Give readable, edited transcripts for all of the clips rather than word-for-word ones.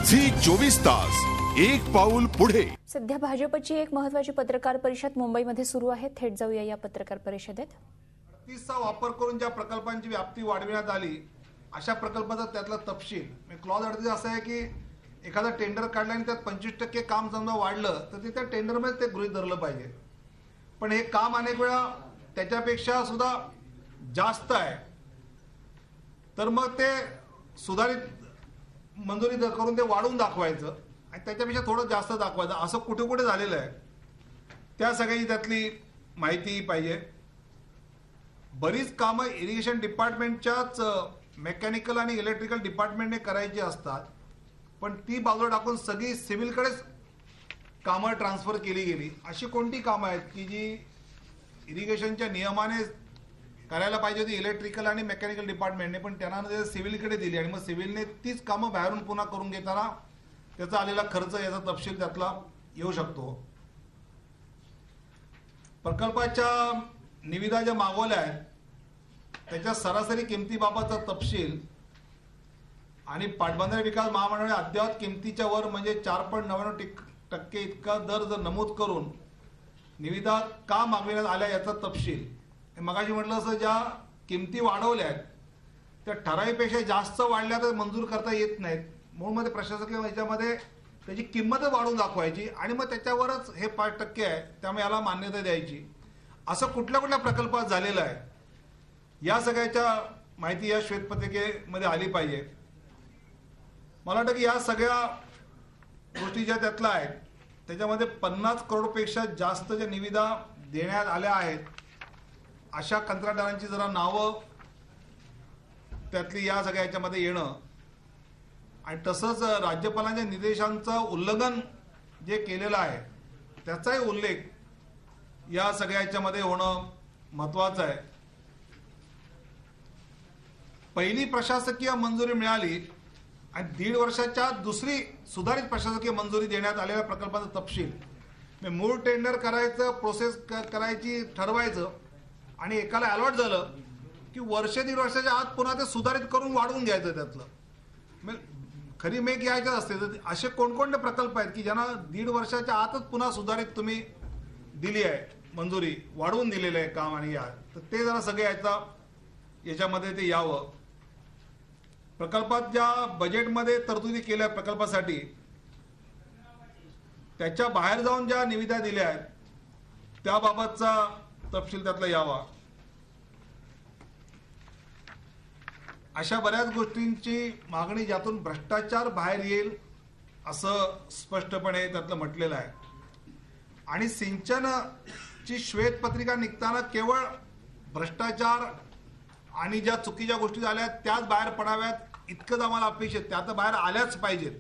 Zee 24 तास एक पाऊल पुढे। सध्या भाजपची एक महत्त्वाची पत्रकार परिषद मुंबईमध्ये सुरू आहे। थेट जाऊया या पत्रकार परिषदेत। 38चा वापर करून ज्या प्रकल्पांची व्याप्ती वाढविण्यात आली अशा प्रकल्पाचा त्यातला तपशील क्लॉज 38 असं आहे की एखादा टेंडर काढला आणि त्यात 25% काम समजा वाढलं तर ते त्या टेंडरमध्ये ते गृहीत धरलं पाहिजे। पण हे काम अनेक वेळा त्याच्यापेक्षा सुद्धा जास्त आहे तर मग ते सुधारित मंजुरी करून ते वाढवून दाखवायचं आणि त्याच्यापेक्षा थोडं जास्त दाखवायचं असं कुठे कुठे झालेलं आहे। त्या सगळ्याची त्यातली माहिती पाहिजे। बरीच कामं इरिगेशन डिपार्टमेंटच्याच मेकॅनिकल आणि इलेक्ट्रिकल डिपार्टमेंटने करायची असतात पण ती बाजूला टाकून सगळी सिव्हिलकडेच कामं ट्रान्सफर केली गेली। अशी कोणती कामं आहेत की जी इरिगेशनच्या नियमाने करायला पाहिजे होती इलेक्ट्रिकल आणि मेकॅनिकल डिपार्टमेंटने पण त्यांना ते सिव्हिलकडे दिली आणि मग सिव्हिलने तीच कामं बाहेरून पुन्हा करून घेताना त्याचा आलेला खर्च याचा तपशील त्यातला येऊ शकतो। प्रकल्पाच्या निविदा ज्या मागवल्या आहेत त्याच्या सरासरी किमतीबाबतचा तपशील आणि पाटबंधारे विकास महामंडळाने अद्यावत किमतीच्या वर म्हणजे 4.99% इतका दर जर नमूद करून निविदा का मागविण्यात आल्या याचा तपशील मगाशी म्हटलं असं ज्या किमती वाढवल्या आहेत त्या ठराविकपेक्षा जास्त वाढल्या तर मंजूर करता येत नाहीत म्हणून मध्ये प्रशासकीय याच्यामध्ये त्याची किंमतच वाढवून दाखवायची आणि मग त्याच्यावरच हे 5% आहे त्यामुळे याला मान्यता द्यायची। असं कुठल्या कुठल्या प्रकल्पात झालेलं आहे या सगळ्याच्या माहिती या श्वेतपत्रिकेमध्ये आली पाहिजे। मला वाटतं की या सगळ्या गोष्टी ज्या त्यातल्या आहेत त्याच्यामध्ये 50 करोडपेक्षा जास्त ज्या निविदा देण्यात आल्या आहेत अशा कंत्राटदारांची जरा नावं त्यातली या सगळ्या याच्यामध्ये येणं आणि तसंच राज्यपालांच्या निर्देशांचं उल्लंघन जे केलेलं आहे त्याचाही उल्लेख या सगळ्या याच्यामध्ये होणं महत्वाचं आहे। पहिली प्रशासकीय मंजुरी मिळाली आणि 1.5 वर्षाच्या दुसरी सुधारित प्रशासकीय मंजुरी देण्यात आलेल्या प्रकल्पाचा तपशील मूळ टेंडर करायचं प्रोसेस करायची ठरवायचं आणि एकाला अलॉट झालं की वर्ष 1.5 वर्षाच्या आत पुन्हा ते सुधारित करून वाढवून घ्यायचं त्यातलं खरी मेक घ्यायचं असते। तर असे कोणकोणते प्रकल्प आहेत की ज्यांना 1.5 वर्षाच्या आतच पुन्हा सुधारित तुम्ही दिली आहे मंजुरी वाढवून दिलेलं आहे काम आणि तर ते जरा सगळे याच्यामध्ये ते यावं। प्रकल्पात ज्या बजेटमध्ये तरतुदी केल्या प्रकल्पासाठी त्याच्या बाहेर जाऊन ज्या निविदा दिल्या आहेत त्याबाबतचा तपशील त्यातला यावा। अशा बऱ्याच गोष्टींची मागणी ज्यातून भ्रष्टाचार बाहेर येईल असं स्पष्टपणे त्यातलं म्हटलेलं आहे आणि सिंचनची श्वेतपत्रिका निघताना केवळ भ्रष्टाचार आणि ज्या चुकीच्या गोष्टी झाल्या त्याच बाहेर पडाव्यात इतकंच आम्हाला अपेक्षित त्या तर बाहेर आल्याच पाहिजेत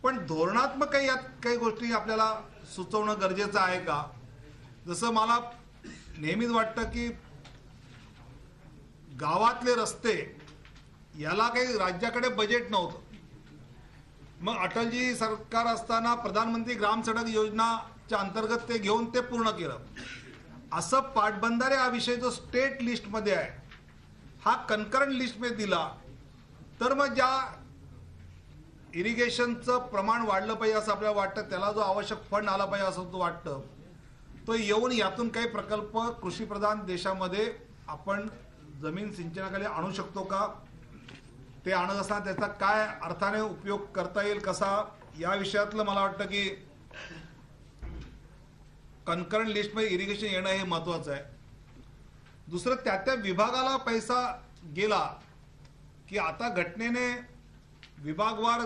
पण धोरणात्मक काही यात काही गोष्टी आपल्याला सुचवणं गरजेचं आहे का। जसं मला नेहमीच वाटतं की गावातले रस्ते याला काही राज्याकडे बजेट नव्हतं मग अटलजी सरकार असताना प्रधानमंत्री ग्राम सडक योजनाच्या अंतर्गत ते घेऊन ते पूर्ण केलं। असं पाटबंधारे हा विषय जो स्टेट लिस्टमध्ये आहे हा कन्करंट लिस्टमध्ये दिला तर मग ज्या इरिगेशनचं प्रमाण वाढलं पाहिजे असं आपल्याला वाटतं त्याला जो आवश्यक फंड आला पाहिजे असं तो वाटतं तो येऊन यातून काही प्रकल्प कृषीप्रधान देशामध्ये आपण जमीन सिंचनाखाली आणू शकतो का ते आणत असताना त्याचा काय अर्थाने उपयोग करता येईल कसा या विषयातलं मला वाटतं की कन्करंट लिस्टमध्ये इरिगेशन येणं हे महत्वाचं आहे। दुसरं त्या विभागाला पैसा गेला की आता घटनेने विभागवार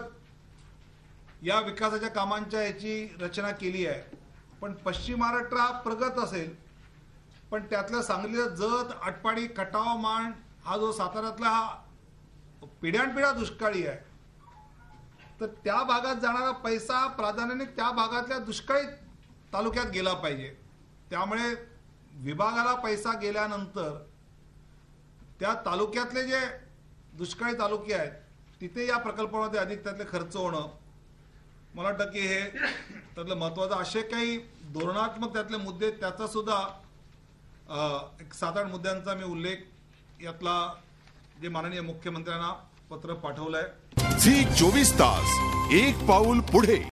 या विकासाच्या कामांच्या याची रचना केली आहे पण पश्चिम महाराष्ट्र हा प्रगत असेल पण त्यातल्या सांगलीचा जत आटपाडी खटाव माण हा जो साताऱ्यातला हा पिढ्यानपिढ्या दुष्काळी आहे तर त्या भागात जाणारा पैसा प्राधान्याने त्या भागातल्या दुष्काळी तालुक्यात गेला पाहिजे। त्यामुळे विभागाला पैसा गेल्यानंतर त्या तालुक्यातले जे दुष्काळी तालुके आहेत तिथे या प्रकल्पामध्ये अधिक त्यातले खर्च होणं मला वाटतं की हे त्यातलं महत्वाचं असे काही धोरणात्मक त्यातले मुद्दे त्याचा सुद्धा एक 7-8 मुद्द्यांचा मी उल्लेख यातला जे माननीय मुख्यमंत्र्यांना पत्र पाठवलंय। झी 24 तास एक पाऊल पुढे.